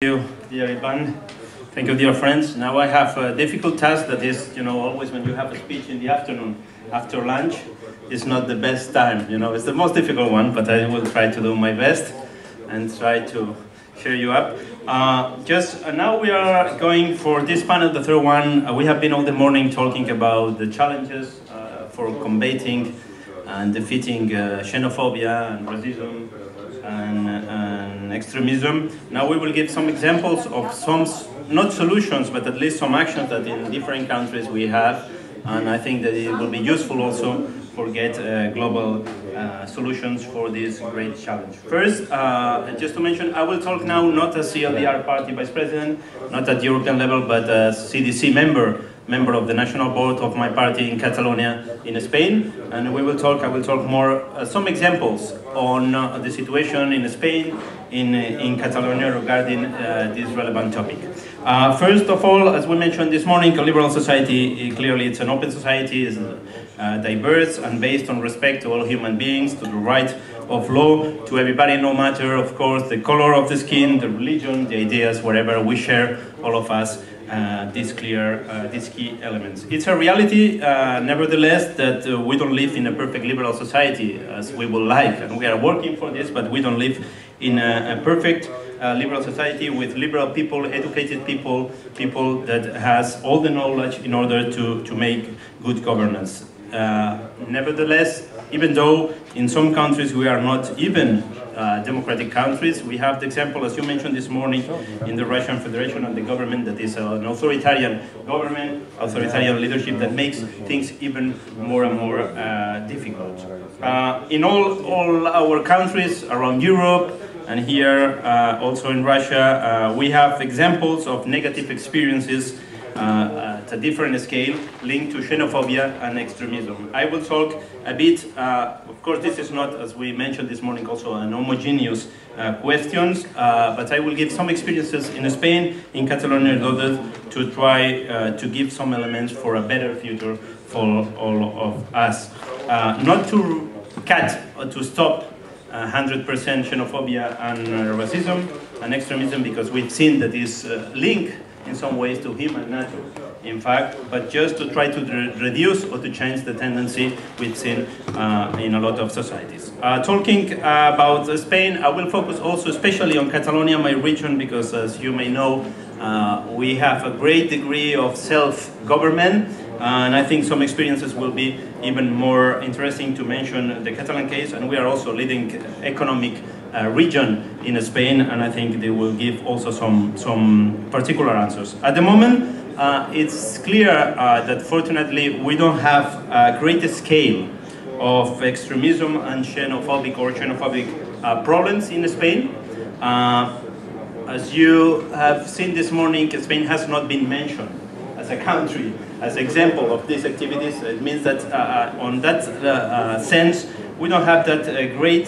Thank you, dear Ivan. Thank you, dear friends. Now I have a difficult task that is, always when you have a speech in the afternoon after lunch, it's not the best time, it's the most difficult one, but I will try to do my best and try to cheer you up. Now we are going for this panel, the third one. We have been all the morning talking about the challenges for combating and defeating xenophobia and racism and extremism. Now we will give some examples of some, not solutions, but at least some actions that in different countries we have, and I think that it will be useful also for get global solutions for this great challenge. First, just to mention, I will talk now not as ELDR party vice president, not at European level, but as CDC member of the national board of my party in Catalonia in Spain, and I will talk more some examples on the situation in Spain, in Catalonia regarding this relevant topic. First of all, as we mentioned this morning, a liberal society, clearly it's an open society, is diverse and based on respect to all human beings, to the right of law, to everybody, no matter, of course, the color of the skin, the religion, the ideas, whatever, we share, all of us, these key elements. It's a reality, nevertheless, that we don't live in a perfect liberal society as we would like, and we are working for this, but we don't live in a perfect liberal society with liberal people, educated people that has all the knowledge in order to make good governance. Nevertheless, even though in some countries we are not even democratic countries, we have the example, as you mentioned this morning, in the Russian Federation and the government that is an authoritarian government, authoritarian leadership that makes things even more and more difficult. In all our countries around Europe, and here also in Russia, we have examples of negative experiences at a different scale linked to xenophobia and extremism. I will talk a bit, of course this is not, as we mentioned this morning, also an homogeneous questions, but I will give some experiences in Spain, in Catalonia, in order to try to give some elements for a better future for all of us. Not to cut or to stop 100% xenophobia and racism and extremism, because we've seen that this link in some ways to human nature, in fact, but just to try to reduce or to change the tendency we've seen in a lot of societies. Talking about Spain, I will focus also especially on Catalonia, my region, because as you may know, we have a great degree of self-government, and I think some experiences will be even more interesting to mention the Catalan case, and we are also leading economic region in Spain, and I think they will give also some particular answers. At the moment, it's clear that fortunately we don't have a great scale of extremism and xenophobic problems in Spain. As you have seen this morning, Spain has not been mentioned as a country, as an example of these activities. It means that on that sense, we don't have that great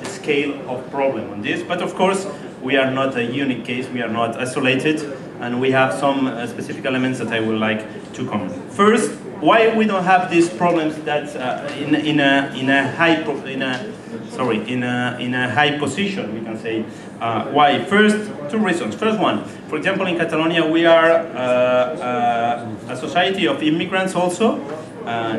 scale of problem on this, but of course we are not a unique case, we are not isolated, and we have some specific elements that I would like to comment. First, why we don't have these problems that in a high position, we can say. Why? First, two reasons. First one, for example, in Catalonia we are a society of immigrants also,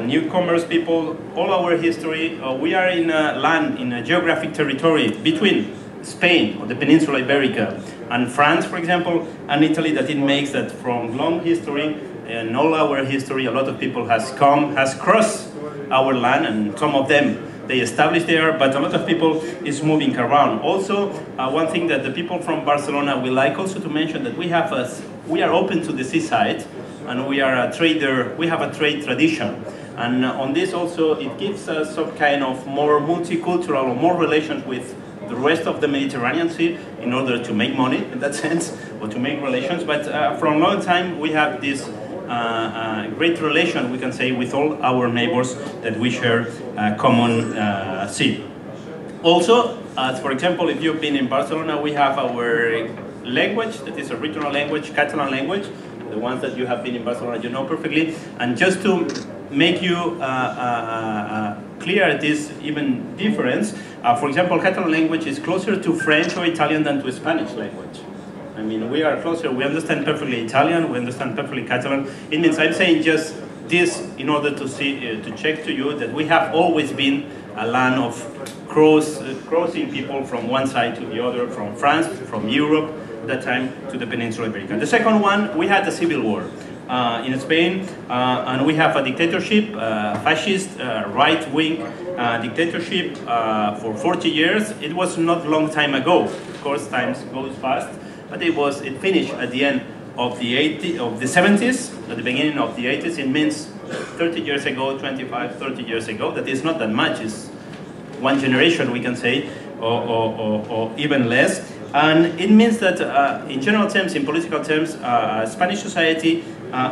newcomers people, all our history. We are in a land, in a geographic territory between Spain, or the Peninsula Iberica, and France, for example, and Italy, that it makes that from long history and all our history, a lot of people has crossed our land, and some of them they established there, but a lot of people is moving around. Also, one thing that the people from Barcelona will like also to mention, that we are open to the seaside, and we are a trader. We have a trade tradition, and on this also it gives us some kind of more multicultural or more relations with the rest of the Mediterranean Sea in order to make money in that sense, or to make relations. But for a long time we have this great relation, we can say, with all our neighbors that we share a common sea. Also, for example, if you've been in Barcelona, we have our language, that is a regional language, Catalan language, the ones that you have been in Barcelona, you know perfectly. And just to make you clear this even difference, for example, Catalan language is closer to French or Italian than to Spanish language. I mean, we are closer, we understand perfectly Italian, we understand perfectly Catalan. It means I'm saying just this in order to see, to check to you that we have always been a land of crossing people from one side to the other, from France, from Europe, at that time, to the Peninsula Iberica. The second one, we had a civil war in Spain, and we have a dictatorship, fascist, right-wing dictatorship for 40 years. It was not a long time ago. Of course, time goes fast, but it finished at the end of the 70s, at the beginning of the 80s. It means 30 years ago, 25, 30 years ago. That is not that much. It's one generation, we can say, or even less. And it means that in general terms, in political terms, Spanish society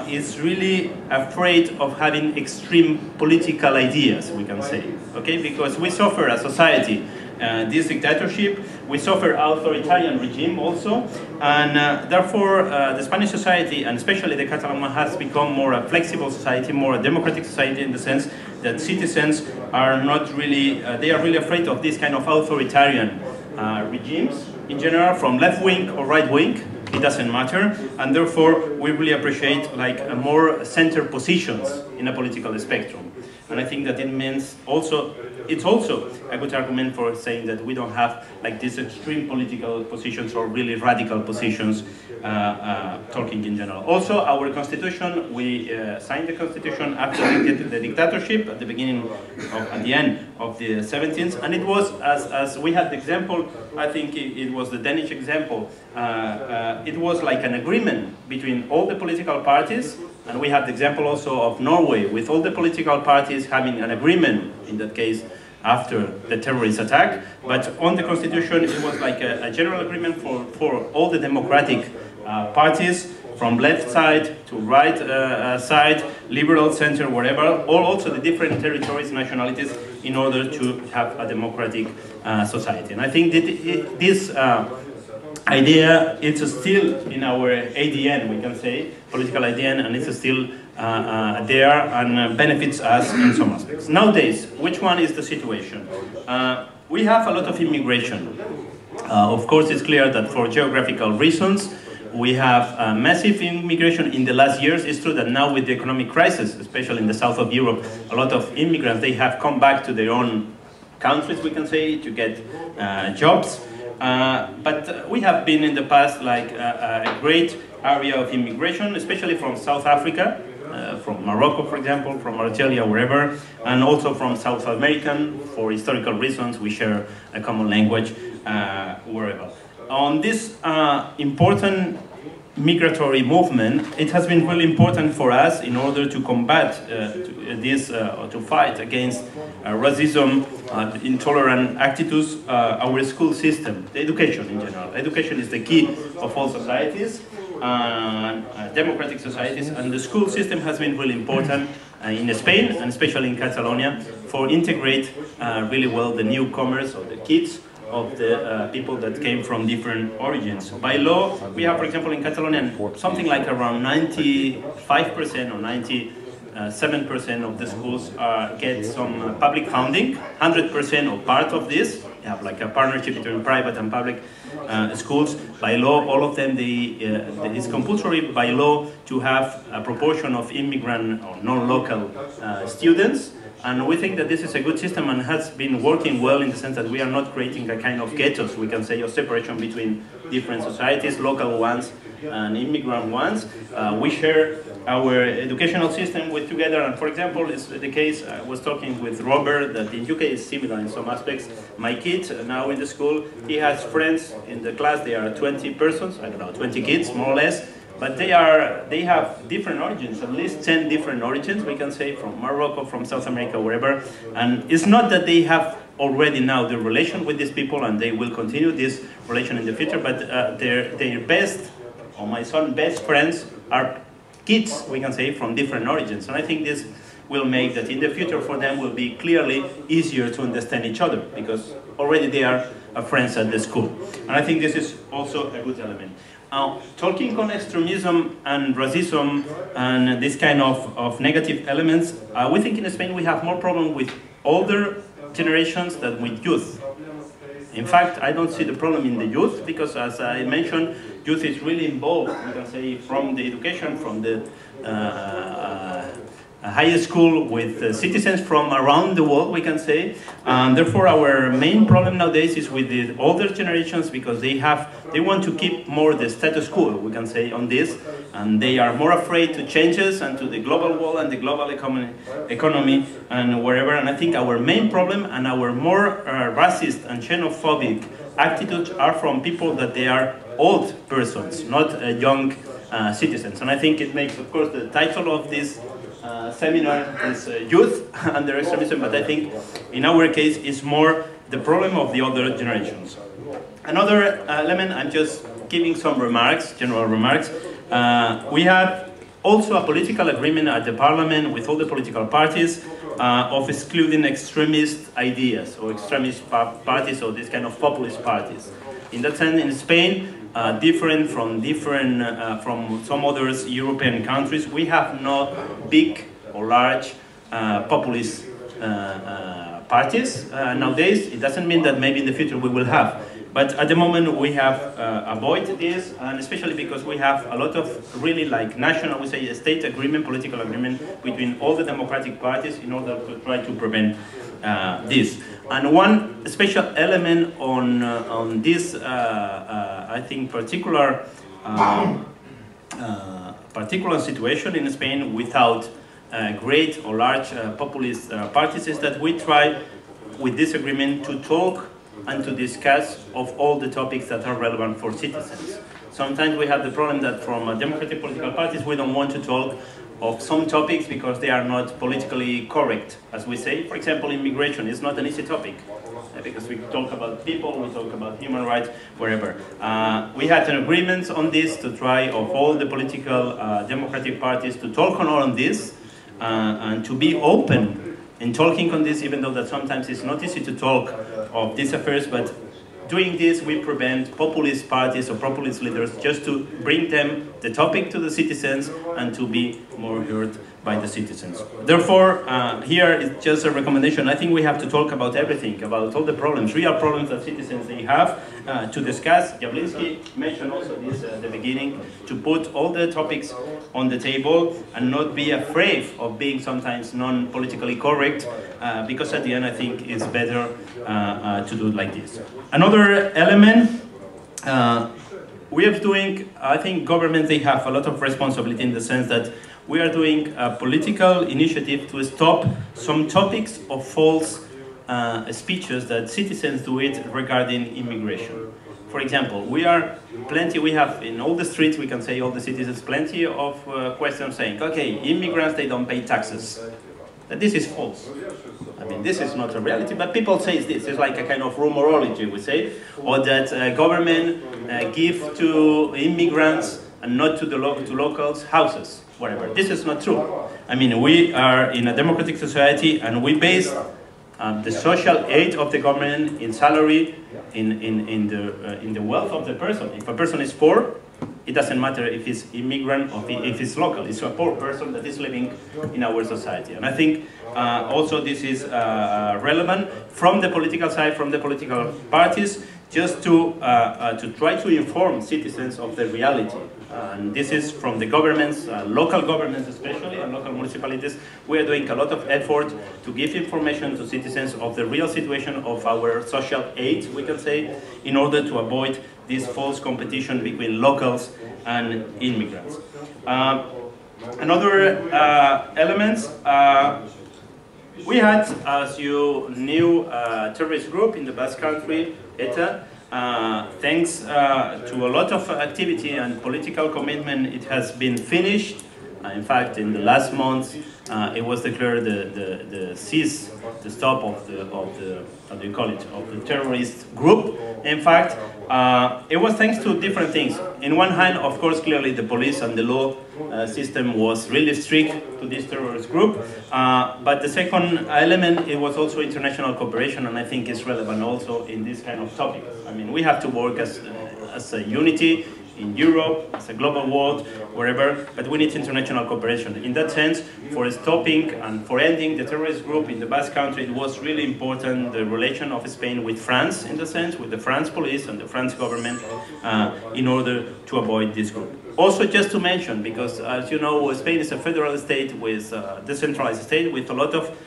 is really afraid of having extreme political ideas, we can say, okay? Because we suffer as society this dictatorship, we suffer authoritarian regime also, and therefore the Spanish society, and especially the Catalan one, has become more a flexible society, more a democratic society, in the sense that citizens are not really, they are really afraid of this kind of authoritarian regimes in general, from left wing or right wing, it doesn't matter, and therefore we really appreciate like a more center positions in a political spectrum. And I think that it means also, it's also a good argument for saying that we don't have like these extreme political positions or really radical positions, talking in general. Also, our constitution, we signed the constitution after the dictatorship at the beginning, at the end of the 70s, and it was, as we had the example, I think it was the Danish example, it was like an agreement between all the political parties. And we have the example also of Norway, with all the political parties having an agreement, in that case, after the terrorist attack. But on the constitution, it was like a general agreement for all the democratic parties, from left side to right side, liberal, center, whatever, or also the different territories, nationalities, in order to have a democratic society. And I think that this idea, it's still in our ADN, we can say, political ADN, and it's still there and benefits us in some aspects. Nowadays, which one is the situation? We have a lot of immigration. Of course, it's clear that for geographical reasons, we have massive immigration in the last years. It's true that now with the economic crisis, especially in the south of Europe, a lot of immigrants, they have come back to their own countries, we can say, to get jobs. But we have been in the past like a great area of immigration, especially from South Africa, from Morocco, for example, from Algeria, wherever, and also from South American, for historical reasons. We share a common language, wherever. On this important migratory movement, it has been really important for us in order to combat to fight against racism, intolerant attitudes, our school system, the education in general. Education is the key of all societies, democratic societies, and the school system has been really important in Spain, and especially in Catalonia, for integrate really well the newcomers or the kids of the people that came from different origins. By law, we have, for example, in Catalonia, something like around 95% or 97% of the schools get some public funding, 100% or part of this. We have like a partnership between private and public schools. By law, all of them, it's compulsory by law to have a proportion of immigrant or non-local students. And we think that this is a good system and has been working well in the sense that we are not creating a kind of ghettos, we can say, of separation between different societies, local ones and immigrant ones. We share our educational system with together, and for example, it's the case, I was talking with Robert, that in UK is similar in some aspects. My kid, now in the school, he has friends in the class, they are 20 persons, I don't know, 20 kids, more or less. But they have different origins, at least 10 different origins, we can say, from Morocco, from South America, wherever. And it's not that they have already now the relation with these people and they will continue this relation in the future, but their best, or my son's best friends are kids, we can say, from different origins. And I think this will make that in the future for them will be clearly easier to understand each other, because already they are friends at the school. And I think this is also a good element. Talking on extremism and racism and this kind of negative elements, we think in Spain we have more problem with older generations than with youth. In fact, I don't see the problem in the youth, because as I mentioned, youth is really involved, we can say, from the education, from the high school with citizens from around the world, we can say. Therefore, our main problem nowadays is with the older generations, because they want to keep more the status quo, we can say, on this, and they are more afraid to changes and to the global world and the global economy and wherever. And I think our main problem and our more racist and xenophobic attitudes are from people that they are old persons, not young citizens. And I think it makes, of course, the title of this seminar is youth under extremism, but I think in our case it's more the problem of the older generations. Another element, I'm just giving some remarks, general remarks. We have also a political agreement at the parliament with all the political parties of excluding extremist ideas or extremist parties or this kind of populist parties. In that sense, in Spain, different from some other European countries, we have no big or large populist parties nowadays. It doesn't mean that maybe in the future we will have, but at the moment we have avoided this, and especially because we have a lot of really like national, we say, a state agreement, political agreement between all the democratic parties in order to try to prevent this. And one special element on this, I think, particular situation in Spain without great or large populist parties is that we try with this agreement to talk and to discuss of all the topics that are relevant for citizens. Sometimes we have the problem that from democratic political parties we don't want to talk of some topics because they are not politically correct, as we say. For example, immigration is not an easy topic because we talk about people, we talk about human rights, wherever. We had an agreement on this to try of all the political democratic parties to talk on this and to be open in talking on this, even though that sometimes it's not easy to talk of these affairs, but doing this, we prevent populist parties or populist leaders just to bring them the topic to the citizens and to be more heard by the citizens. Therefore, here is just a recommendation. I think we have to talk about everything, about all the problems, real problems that citizens they have to discuss. Jablinski mentioned also this at the beginning, to put all the topics on the table and not be afraid of being sometimes non-politically correct, because at the end I think it's better to do it like this. Another element, we are doing, I think governments, they have a lot of responsibility in the sense that we are doing a political initiative to stop some topics of false speeches that citizens do it regarding immigration. For example, we have in all the streets, we can say all the citizens, plenty of questions saying, okay, immigrants, they don't pay taxes. That this is false. I mean, this is not a reality, but people say this. It's like a kind of rumorology, we say, or that government give to immigrants and not to the locals houses, whatever. This is not true. I mean, we are in a democratic society, and we base the social aid of the government in salary, in the wealth of the person. If a person is poor, it doesn't matter if he's immigrant or if he's local. It's a poor person that is living in our society. And I think also this is relevant from the political side, from the political parties, just to try to inform citizens of the reality. And this is from the governments, local governments especially, and local municipalities. We are doing a lot of effort to give information to citizens of the real situation of our social aid, we can say, in order to avoid this false competition between locals and immigrants. Another elements, we had, as you knew, a terrorist group in the Basque Country, ETA. Thanks to a lot of activity and political commitment, it has been finished. In fact, in the last month, it was declared the cease, the stop of the how do you call it, of the terrorist group. In fact, it was thanks to different things. In one hand, of course, clearly the police and the law system was really strict to this terrorist group. But the second element, it was also international cooperation, and I think it's relevant also in this kind of topic. I mean, we have to work as a unity in Europe, as a global world, wherever, but we need international cooperation. In that sense, for stopping and for ending the terrorist group in the Basque Country, it was really important the relation of Spain with France, in the sense, with the France police and the France government, in order to avoid this group. Also, just to mention, because as you know, Spain is a federal state with decentralized state with a lot of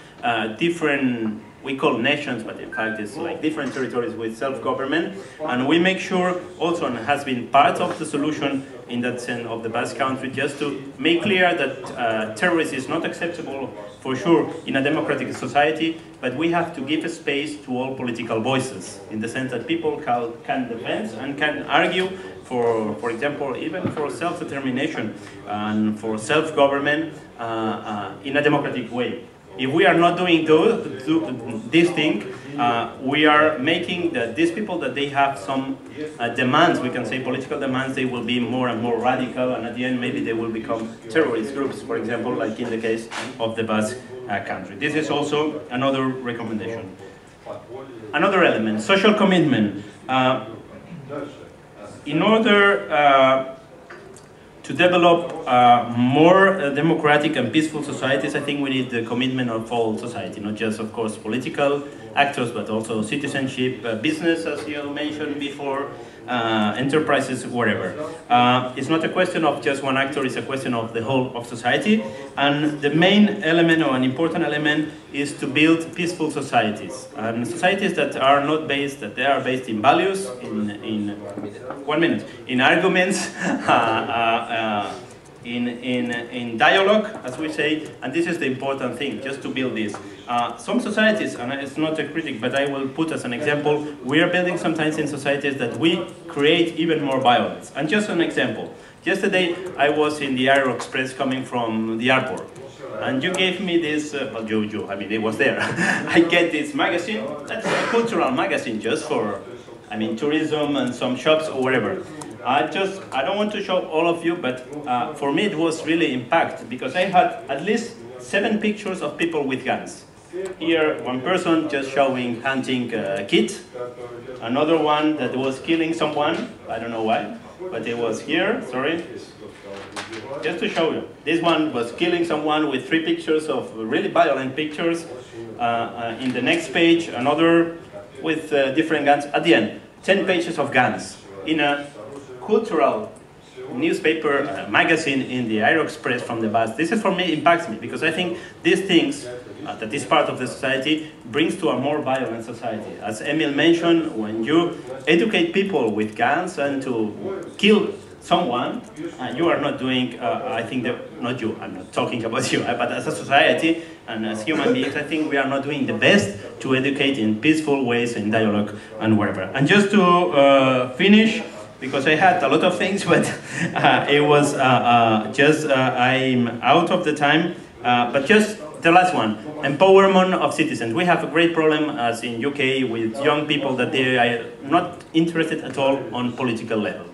different, we call nations, but in fact it's like different territories with self-government, and we make sure also, and has been part of the solution in that sense of the Basque Country, just to make clear that terrorism is not acceptable for sure in a democratic society, but we have to give a space to all political voices, in the sense that people can defend and can argue for example, even for self-determination and for self-government in a democratic way. If we are not doing this thing, we are making that these people, that they have some demands, we can say political demands, they will be more and more radical, and at the end maybe they will become terrorist groups, for example, like in the case of the Basque Country. This is also another recommendation. Another element, social commitment. In order to develop more democratic and peaceful societies, I think we need the commitment of all society, not just, of course, political actors, but also citizenship, business, as you mentioned before, enterprises, whatever. It's not a question of just one actor, it's a question of the whole of society. And the main element, or an important element, is to build peaceful societies. And societies that are not based, that they are based in values, in arguments, in dialogue, as we say, and this is the important thing, just to build this. Some societies, and it's not a critic, but I will put as an example, we are building sometimes in societies that we create even more violence. And just an example, yesterday I was in the Aero Express coming from the airport, and you gave me this, well, I mean, it was there. I get this magazine, that's a cultural magazine just for, I mean, tourism and some shops or whatever. I don't want to show all of you, but for me it was really impact, because I had at least 7 pictures of people with guns. Here, one person just showing hunting kit, another one that was killing someone, I don't know why, but it was here, sorry. Just to show you, this one was killing someone with 3 pictures of really violent pictures. In the next page, another with different guns. At the end, 10 pages of guns in a cultural newspaper magazine in the Aero Express from the bus. This is, for me, impacts me, because I think these things, that this part of the society, brings to a more violent society. As Emil mentioned, when you educate people with guns and to kill someone, you are not doing, I think, not you, I'm not talking about you, but as a society and as human beings, I think we are not doing the best to educate in peaceful ways, in dialogue and whatever. And just to finish, because I had a lot of things, but it was I'm out of the time, but just the last one, empowerment of citizens. We have a great problem, as in UK, with young people that they are not interested at all on political level.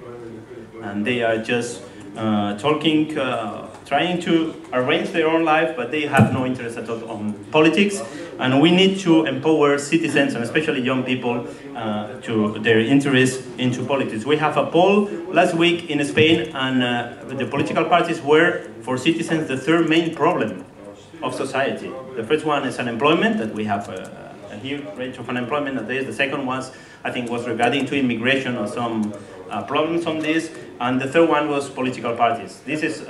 And they are just talking, trying to arrange their own life, but they have no interest at all on politics. And we need to empower citizens, and especially young people, to their interest into politics. We have a poll last week in Spain, and the political parties were, for citizens, the 3rd main problem of society. The first one is unemployment, that we have a huge rate of unemployment nowadays. The second one, I think, was regarding to immigration or some problems on this. And the third one was political parties. This is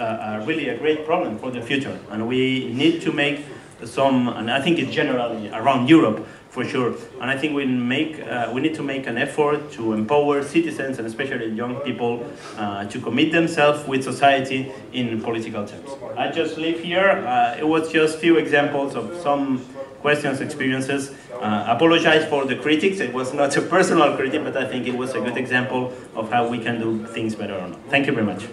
really a great problem for the future, and we need to make some, and I think it's generally around Europe for sure, and I think we need to make an effort to empower citizens, and especially young people, to commit themselves with society in political terms. I just leave here. It was just few examples of some questions, experiences. Apologize for the critics. It was not a personal critic, but I think it was a good example of how we can do things better or not. Thank you very much.